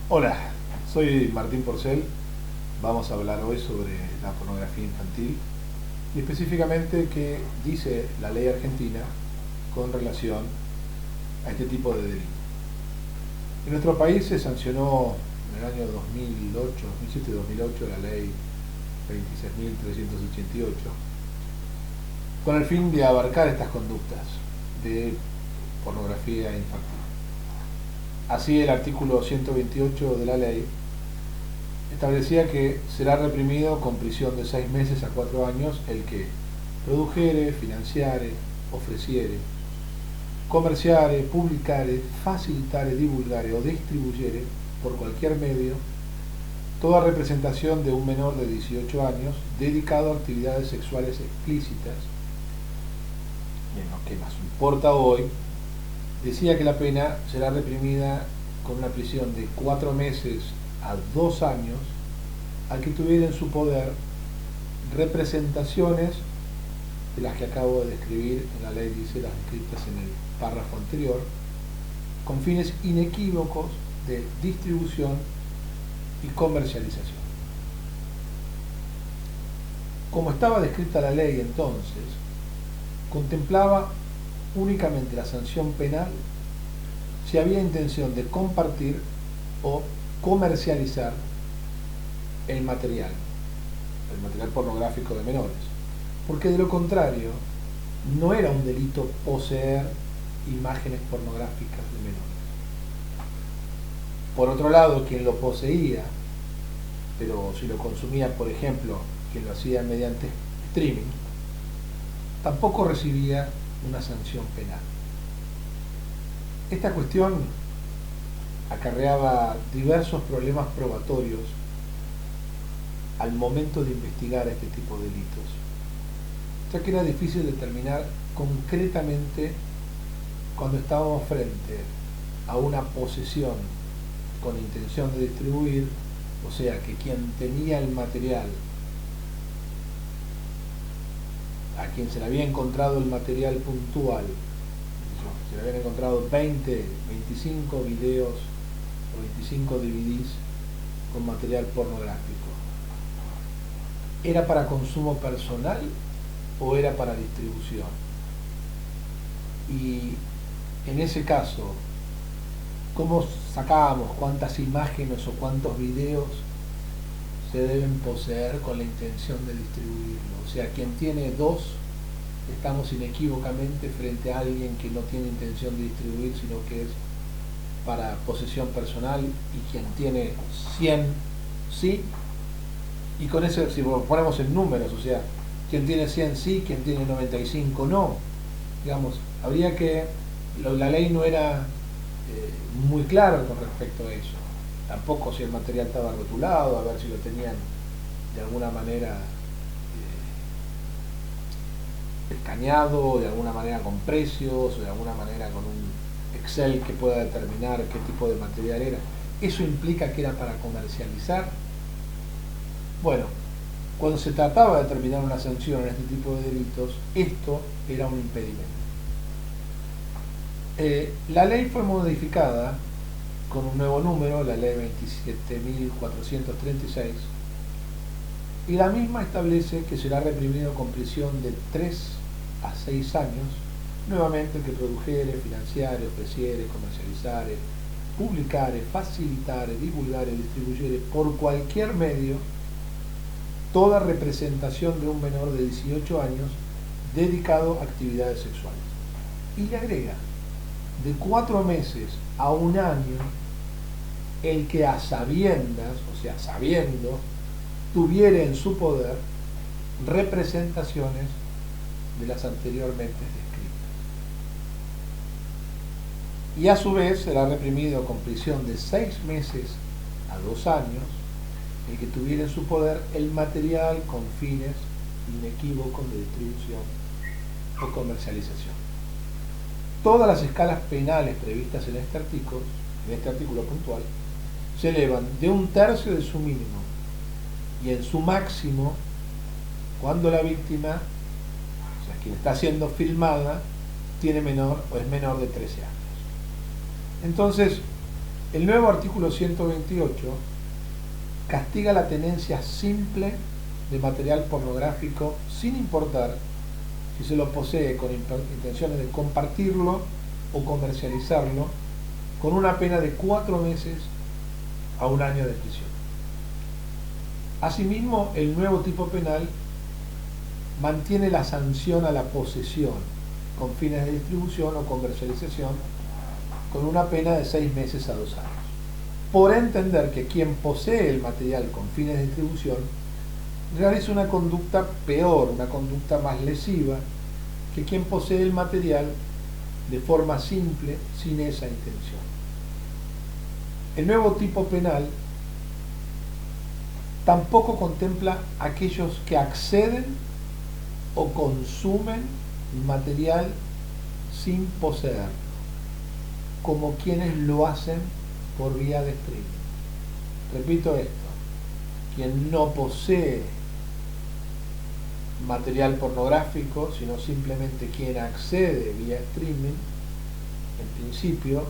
Hola, soy Martín Porcel. Vamos a hablar hoy sobre la pornografía infantil y específicamente qué dice la ley argentina con relación a este tipo de delito. En nuestro país se sancionó en el año 2008, 2007-2008 la ley 26.388 con el fin de abarcar estas conductas de pornografía infantil. Así, el artículo 128 de la ley establecía que será reprimido con prisión de 6 meses a 4 años el que produjere, financiare, ofreciere, comerciare, publicare, facilitare, divulgare o distribuyere por cualquier medio toda representación de un menor de 18 años dedicado a actividades sexuales explícitas. Y en lo que nos importa hoy, decía que la pena será reprimida con una prisión de 4 meses a 2 años al que tuviera en su poder representaciones de las que acabo de describir. En la ley dice las descritas en el párrafo anterior, con fines inequívocos de distribución y comercialización. Como estaba descrita la ley entonces, contemplaba únicamente la sanción penal si había intención de compartir o comercializar el material pornográfico de menores, porque de lo contrario no era un delito poseer imágenes pornográficas de menores. Por otro lado, quien lo poseía, pero si lo consumía, por ejemplo, quien lo hacía mediante streaming, tampoco recibía una sanción penal. Esta cuestión acarreaba diversos problemas probatorios al momento de investigar este tipo de delitos, ya que era difícil determinar concretamente cuando estábamos frente a una posesión con intención de distribuir, o sea que quien tenía el material, a quien se le había encontrado el material puntual, se le habían encontrado 20, 25 videos o 25 DVDs con material pornográfico, ¿era para consumo personal o era para distribución? Y en ese caso, ¿cómo sacábamos cuántas imágenes o cuántos videos se deben poseer con la intención de distribuirlo? O sea, quien tiene 2, estamos inequívocamente frente a alguien que no tiene intención de distribuir, sino que es para posesión personal, y quien tiene 100, sí. Y con eso, si ponemos en números, o sea, quien tiene 100 sí, quien tiene 95 no. Digamos, habría que, la ley no era muy clara con respecto a eso. Tampoco si el material estaba rotulado, a ver si lo tenían de alguna manera escaneado, de alguna manera con precios, o de alguna manera con un Excel que pueda determinar qué tipo de material era. ¿Eso implica que era para comercializar? Bueno, cuando se trataba de determinar una sanción en este tipo de delitos, esto era un impedimento. La ley fue modificada con un nuevo número, la ley 27.436, y la misma establece que será reprimido con prisión de 3 a 6 años, nuevamente el que produjere, financiare, ofreciere, comercializare, publicare, facilitare, divulgare, distribuyere por cualquier medio toda representación de un menor de 18 años dedicado a actividades sexuales. Y le agrega, de 4 meses a 1 año, el que a sabiendas, o sea, sabiendo, tuviera en su poder representaciones de las anteriormente descritas. Y a su vez será reprimido con prisión de 6 meses a 2 años el que tuviera en su poder el material con fines inequívocos de distribución o comercialización. Todas las escalas penales previstas en este artículo puntual, se elevan de 1/3 de su mínimo y en su máximo cuando la víctima, o sea, quien está siendo filmada, tiene menor o es menor de 13 años. Entonces, El nuevo artículo 128 castiga la tenencia simple de material pornográfico sin importar si se lo posee con intenciones de compartirlo o comercializarlo, con una pena de 4 meses a 1 año de prisión. Asimismo, el nuevo tipo penal mantiene la sanción a la posesión con fines de distribución o comercialización con una pena de 6 meses a 2 años, por entender que quien posee el material con fines de distribución realiza una conducta peor, una conducta más lesiva que quien posee el material de forma simple, sin esa intención. El nuevo tipo penal tampoco contempla a aquellos que acceden o consumen material sin poseerlo, como quienes lo hacen por vía de streaming. Repito esto, quien no posee material pornográfico, sino simplemente quien accede vía streaming, en principio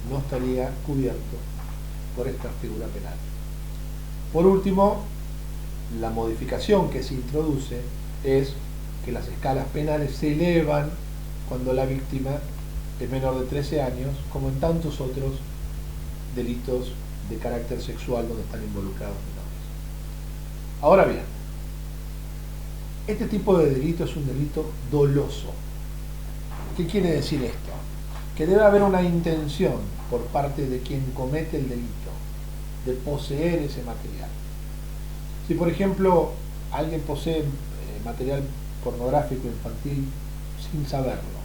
no estaría cubierto por esta figura penal. Por último, la modificación que se introduce es que las escalas penales se elevan cuando la víctima es menor de 13 años, como en tantos otros delitos de carácter sexual donde están involucrados menores. Ahora bien, este tipo de delito es un delito doloso. ¿Qué quiere decir esto? Que debe haber una intención por parte de quien comete el delito de poseer ese material. Si por ejemplo alguien posee material pornográfico infantil sin saberlo,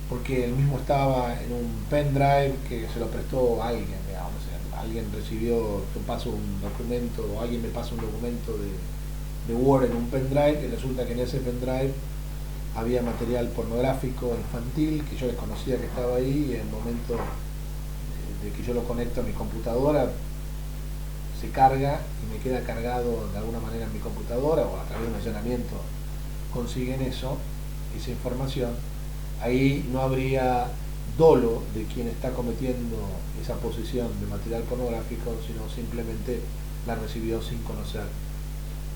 porque él mismo estaba en un pendrive que se lo prestó a alguien, digamos, alguien recibió, yo paso un documento o alguien me pasa un documento de Word en un pendrive y resulta que en ese pendrive había material pornográfico infantil que yo desconocía que estaba ahí, y en el momento de que yo lo conecto a mi computadora se carga y me queda cargado de alguna manera en mi computadora, o a través de un allanamiento consiguen eso, esa información. Ahí no habría dolo de quien está cometiendo esa posesión de material pornográfico, sino simplemente la recibió sin conocer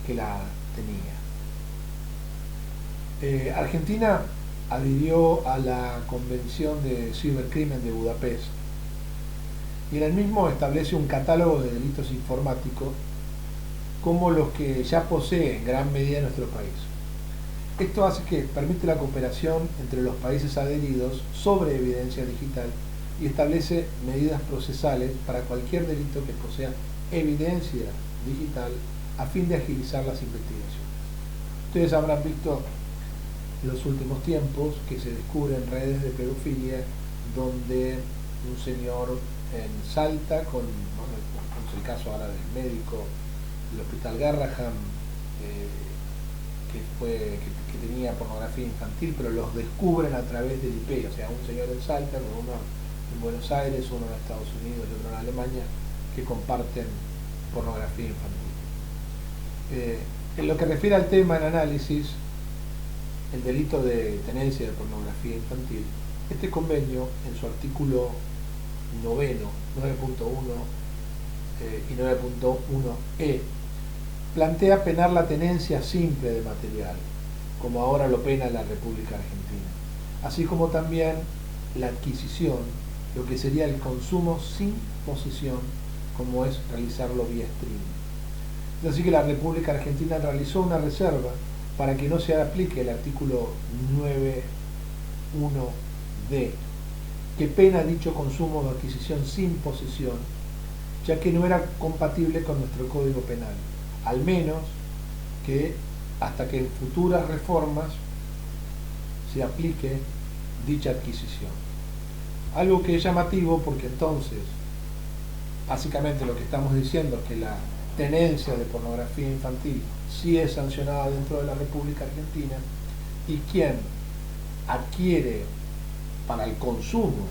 que la tenía. Argentina adhirió a la Convención de Cibercrimen de Budapest y en el mismo establece un catálogo de delitos informáticos como los que ya posee en gran medida nuestro país. Esto hace que permite la cooperación entre los países adheridos sobre evidencia digital y establece medidas procesales para cualquier delito que posea evidencia digital a fin de agilizar las investigaciones. Ustedes habrán visto en los últimos tiempos que se descubren redes de pedofilia donde un señor en Salta, con el caso ahora del médico del Hospital Garrahan, que tenía pornografía infantil, pero los descubren a través del IP, o sea, un señor en Salta, con uno en Buenos Aires, uno en Estados Unidos y otro en Alemania, que comparten pornografía infantil. En lo que refiere al tema en análisis, el delito de tenencia de pornografía infantil, este convenio en su artículo 9, 9.1 y 9.1e plantea penar la tenencia simple de material, como ahora lo pena la República Argentina, así como también la adquisición, lo que sería el consumo sin posesión, como es realizarlo vía streaming. Es así que la República Argentina realizó una reserva para que no se aplique el artículo 9.1d, que pena dicho consumo o adquisición sin posesión, ya que no era compatible con nuestro Código Penal, al menos que hasta que en futuras reformas se aplique dicha adquisición. Algo que es llamativo, porque entonces básicamente lo que estamos diciendo es que la tenencia de pornografía infantil sí es sancionada dentro de la República Argentina, y quien adquiere para el consumo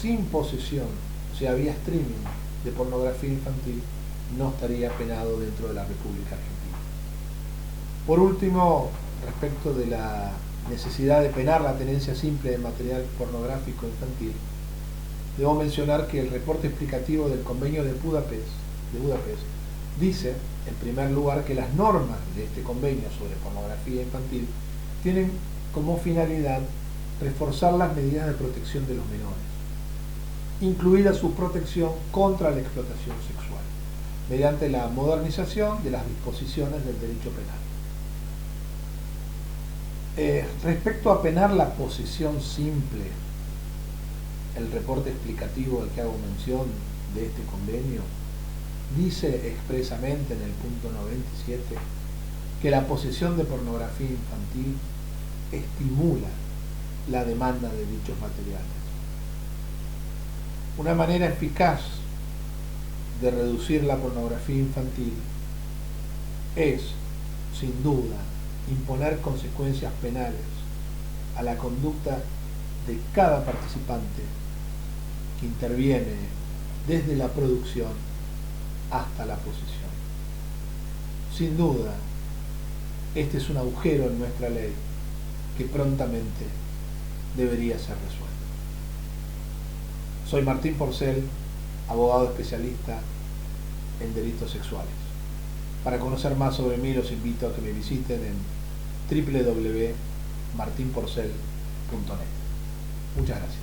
sin posesión, o sea, vía streaming, de pornografía infantil, no estaría penado dentro de la República Argentina. Por último, respecto de la necesidad de penar la tenencia simple de material pornográfico infantil, debo mencionar que el reporte explicativo del Convenio de Budapest dice, en primer lugar, que las normas de este convenio sobre pornografía infantil tienen como finalidad reforzar las medidas de protección de los menores, incluida su protección contra la explotación sexual, mediante la modernización de las disposiciones del derecho penal. Respecto a penar la posesión simple, el reporte explicativo del que hago mención de este convenio dice expresamente en el punto 97 que la posesión de pornografía infantil estimula la demanda de dichos materiales. Una manera eficaz de reducir la pornografía infantil es, sin duda, imponer consecuencias penales a la conducta de cada participante que interviene desde la producción hasta la posesión. Sin duda, este es un agujero en nuestra ley que prontamente debería ser resuelto. Soy Martín Porcel, abogado especialista en delitos sexuales. Para conocer más sobre mí, los invito a que me visiten en www.martinporcel.net. Muchas gracias.